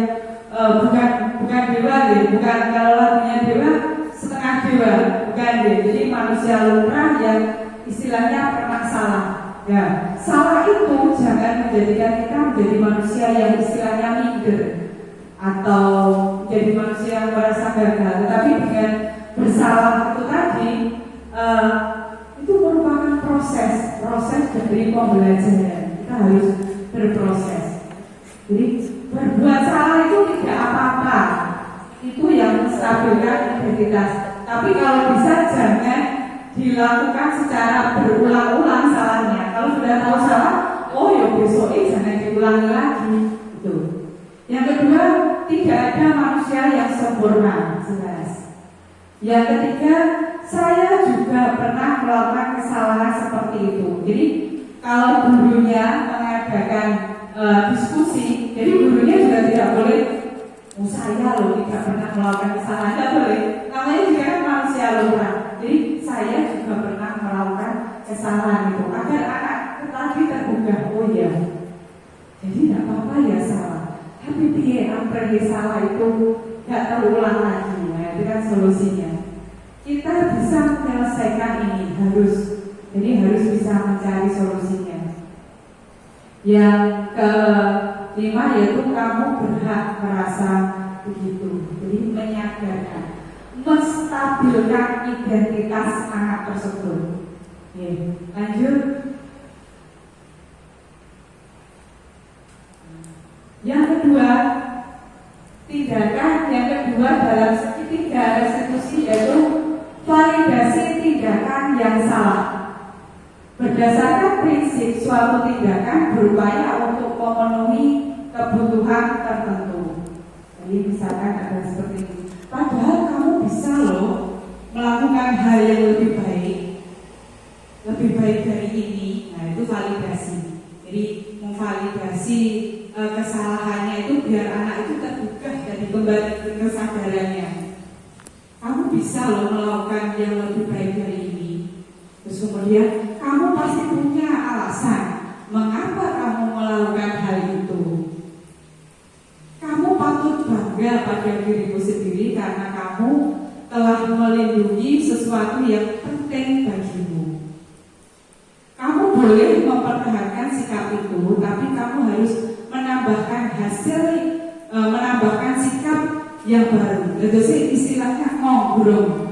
bukan dewa deh, bukan kalau lagunya dewa setengah dewa, bukan deh. Jadi manusia lumrah yang istilahnya pernah salah. Ya, salah itu jangan menjadikan kita menjadi manusia yang istilahnya minder atau menjadi manusia yang merasa gagal. Tetapi dengan bersalah itu tadi itu merupakan proses dari pembelajaran. Kita harus berproses. Jadi berbuat salah itu tidak apa-apa. Itu yang menstabilkan identitas. Tapi kalau bisa jangan dilakukan secara berulang-ulang salahnya. Kalau sudah tahu salah, oh ya besok jangan diulangi lagi. Itu. Yang kedua, tidak ada manusia yang sempurna, jelas. Yang ketiga, saya juga pernah melakukan kesalahan seperti itu. Jadi kalau gurunya mengadakan diskusi, jadi gurunya juga tidak boleh, oh saya loh tidak pernah melakukan kesalahan, tidak boleh. Namanya juga kan manusia lumrah. Jadi saya juga pernah melakukan kesalahan itu agar anak tadi tergugah, oh ya, jadi tidak apa-apa ya salah. Tapi dia amprehe salah itu tidak terulang lagi. Nah, itu kan solusinya. Kita bisa menyelesaikan ini harus bisa mencari solusinya. Yang kelima yaitu kamu berhak merasa begitu. Jadi menyadarkan, menstabilkan identitas anak tersebut. Oke, lanjut. Yang kedua, tindakan yang kedua dalam segitiga restitusi yaitu validasi tindakan yang salah. Berdasarkan prinsip suatu tindakan berupaya untuk memenuhi kebutuhan tertentu. Jadi misalkan ada seperti ini. Padahal kamu bisa loh melakukan hal yang lebih baik dari ini. Nah itu validasi. Jadi memvalidasi kesalahannya itu biar anak itu tergugah dari kembali kesadarannya. Kamu bisa loh melakukan yang lebih baik dari ini. Terus kemudian kamu pasti punya alasan mengapa kamu melakukan hal itu. Kamu patut bangga pada dirimu sendiri karena kamu telah melindungi sesuatu yang penting bagimu. Kamu boleh mempertahankan sikap itu, tapi kamu harus menambahkan menambahkan sikap yang baru. Itu sih istilahnya ngobrol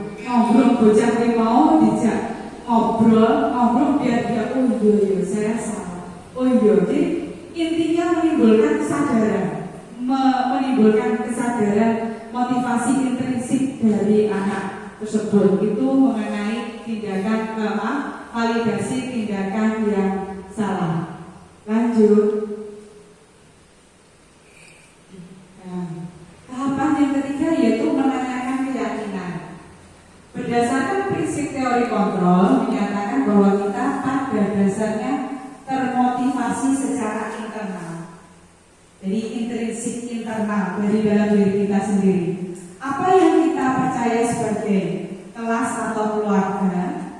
bocah mau dijak ngobrol biar dia oh iya saya salah. Oh iya, jadi intinya menimbulkan kesadaran motivasi intrinsik dari anak tersebut itu mengenai tindakan validasi tindakan yang salah. Lanjut. Tahapan yang ketiga yaitu menanyakan keyakinan. Berdasarkan prinsip teori kontrol menyatakan bahwa kita pada dasarnya termotivasi secara internal. Jadi intrinsik internal dari dalam diri kita sendiri. Apa yang kita percaya sebagai kelas atau keluarga?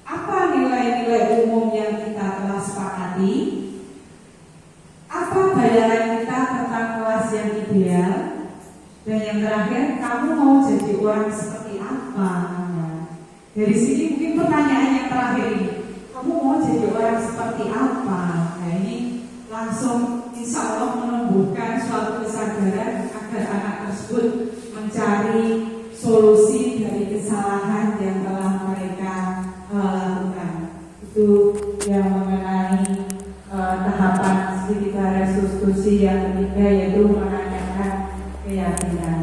Apa nilai-nilai umum yang kita telah sepakati? Apa bayangan kita tentang kelas yang ideal? Dan yang terakhir, kamu mau jadi orang seperti apa? Dari sini mungkin pertanyaan yang terakhir ini, kamu mau jadi orang seperti apa? Nah ini langsung insya Allah menumbuhkan suatu kesadaran agar anak tersebut mencari solusi dari kesalahan yang telah mereka lakukan. Itu yang mengenai tahapan segitiga restitusi yang ketiga yaitu menanyakan keyakinan.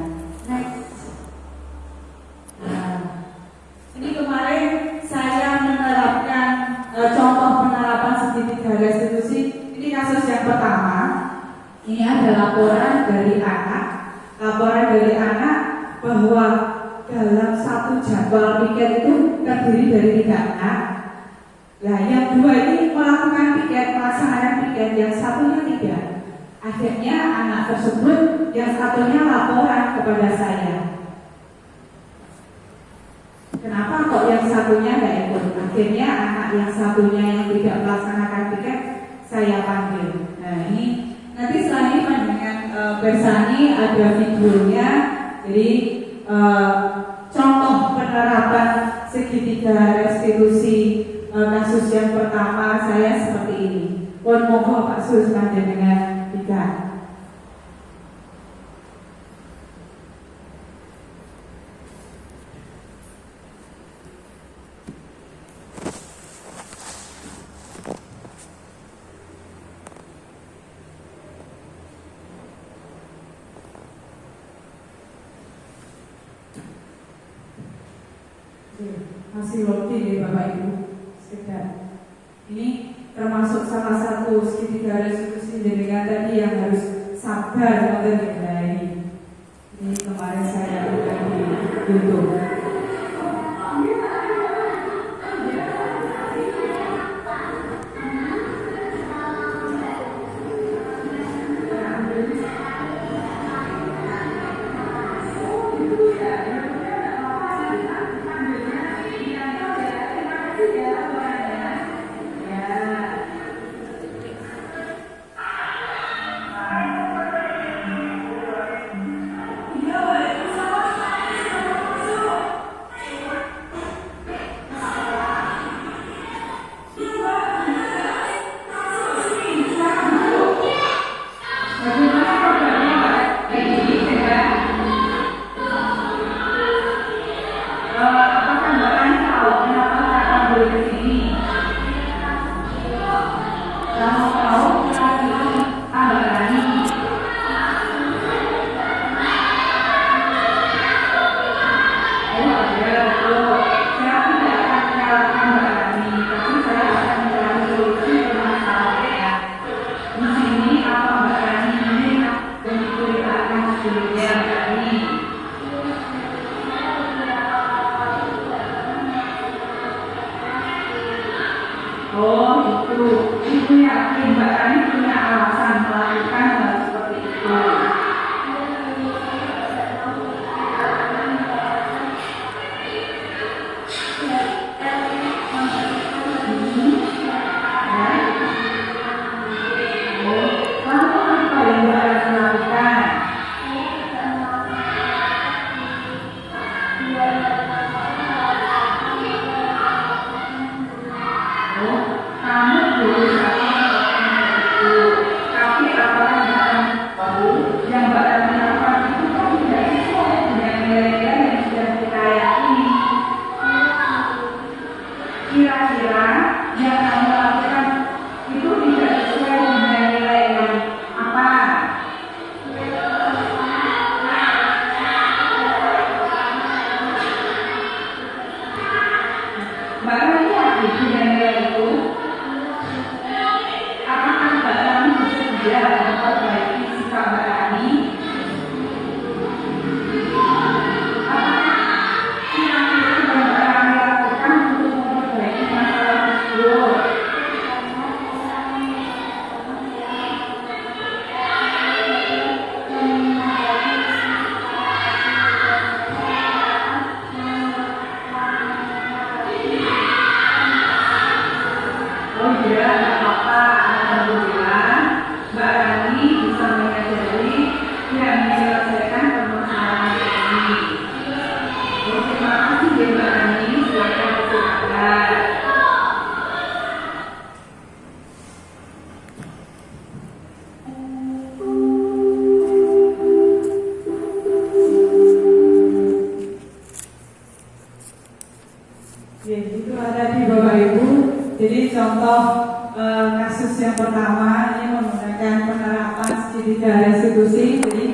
Next. Ini kemarin saya menerapkan contoh penerapan segitiga restitusi. Ini kasus yang pertama. Ini ada laporan dari anak bahwa dalam satu jadwal piket itu terdiri dari 3 anak. Nah, yang 2 ini melakukan pelaksanaan piket, yang satunya tidak. Akhirnya anak tersebut yang satunya laporan kepada saya. Kenapa kok yang satunya tidak ikut? Akhirnya anak yang satunya yang tidak melaksanakan piket saya panggil. Nah ini nanti setelah ini pandangan Bersani ada videonya. Jadi contoh penerapan segitiga restitusi kasus yang pertama saya seperti ini. Mohon mohon Pak Sus panjenengan tiga. Masih loading ya Bapak Ibu. Sekedar ini termasuk salah satu segitiga restitusi jenengan tadi yang harus sabar mengenai ini kemarin saya lakukan di YouTube. contoh kasus yang pertama ini menggunakan penerapan segitiga restitusi. Jadi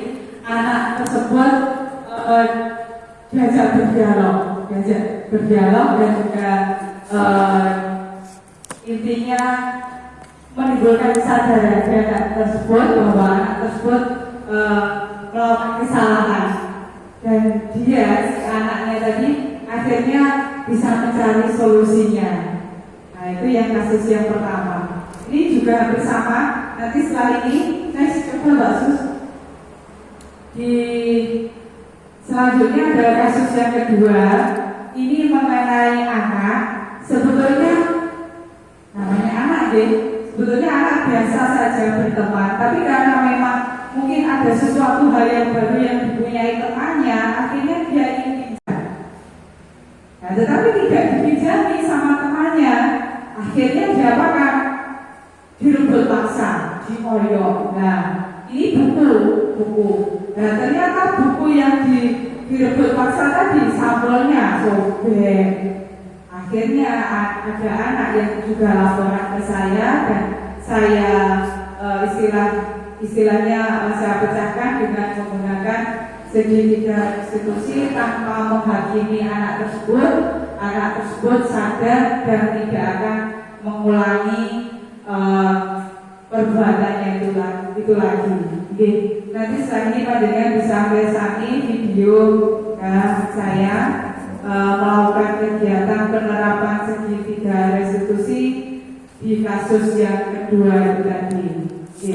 anak tersebut diajak berdialog dan juga intinya menimbulkan kesadaran anak tersebut bahwa anak tersebut melakukan kesalahan, dan dia si anaknya tadi akhirnya bisa mencari solusinya. Nah, itu yang kasus yang pertama. Ini juga hampir sama. Nanti setelah ini next coba Mbak Sus. Di selanjutnya adalah kasus yang kedua. Ini mengenai anak. Sebetulnya namanya anak deh. Sebetulnya anak biasa saja berteman, tapi karena memang mungkin ada sesuatu hal yang baru yang dipunyai temannya, akhirnya dia ingin pinjam. Nah, tetapi tidak dipinjami sama temannya, akhirnya dia apakan? Direbut paksa, dikoyok. Nah, ini buku. Nah, ternyata buku yang direbut paksa tadi sampelnya sobek. Akhirnya ada anak yang juga laporan ke saya, dan saya istilahnya saya pecahkan dengan menggunakan segitiga restitusi tanpa menghakimi anak tersebut. Anak tersebut sadar dan tidak akan mengulangi perbuatannya itu lagi. Oke. Nanti setelah ini panjenengan bisa ngesani video saya melakukan kegiatan penerapan segitiga restitusi di kasus yang kedua itu tadi. Oke.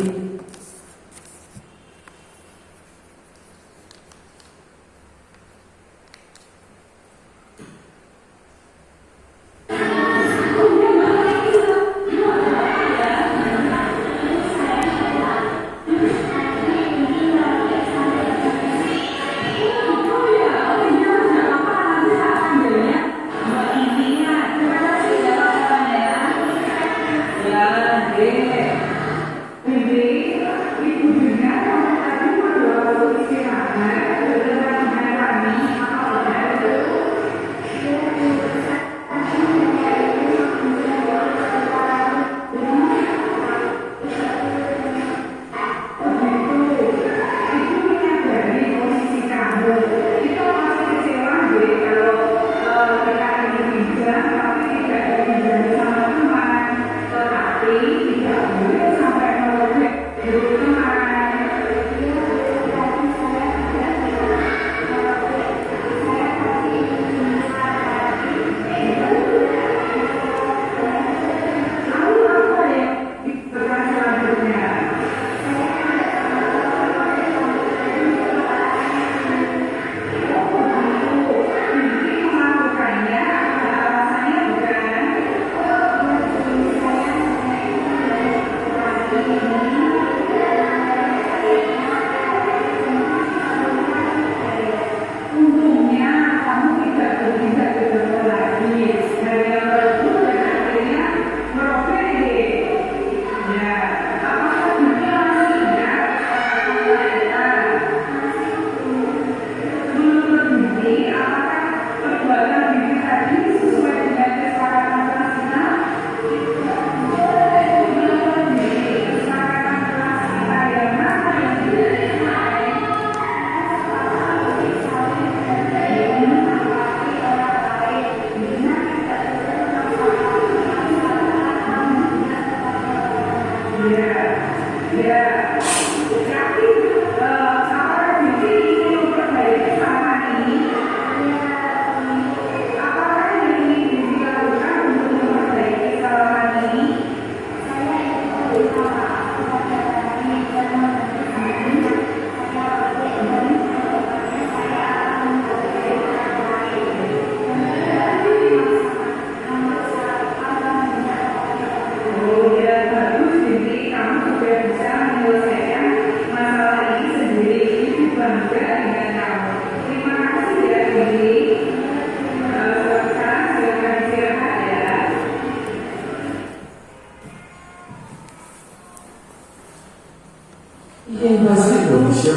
Bahasa Indonesia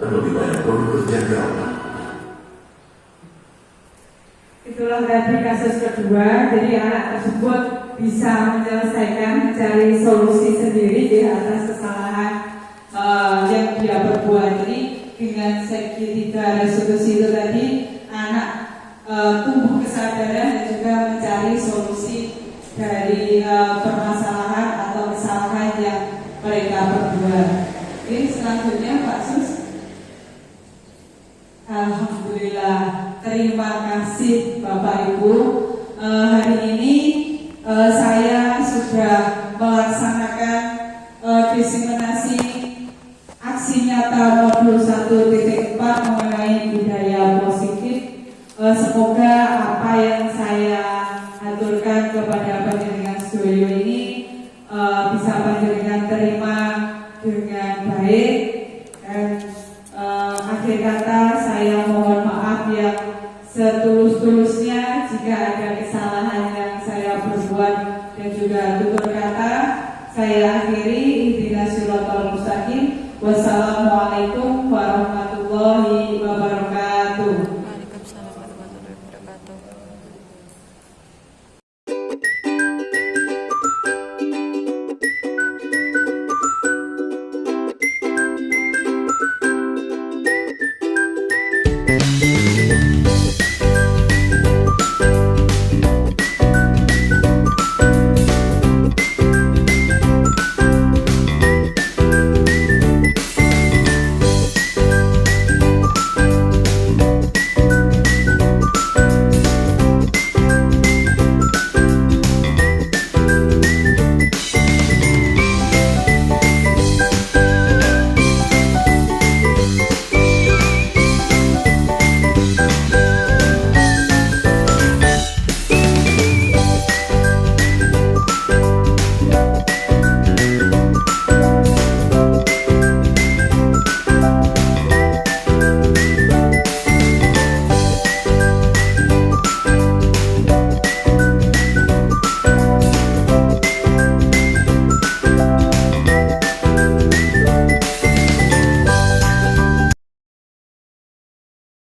lebih banyak produk kerja. Itulah tadi kasus kedua. Jadi anak tersebut bisa menyelesaikan, mencari solusi sendiri di atas kesalahan yang dia perbuat. Jadi dengan segitiga restitusi itu tadi, anak tumbuh kesadaran dan juga mencari solusi dari permasalahan atau kesalahan yang mereka perbuat. Oke, selanjutnya Pak Sus. Alhamdulillah, terima kasih Bapak Ibu. Hari ini saya sudah melaksanakan diseminasi aksi nyata modul 1.4 mengenai budaya positif. Semoga apa yang saya aturkan kepada panjenengan sedoyo ini bisa panjenengan terima dengan baik, dan akhir kata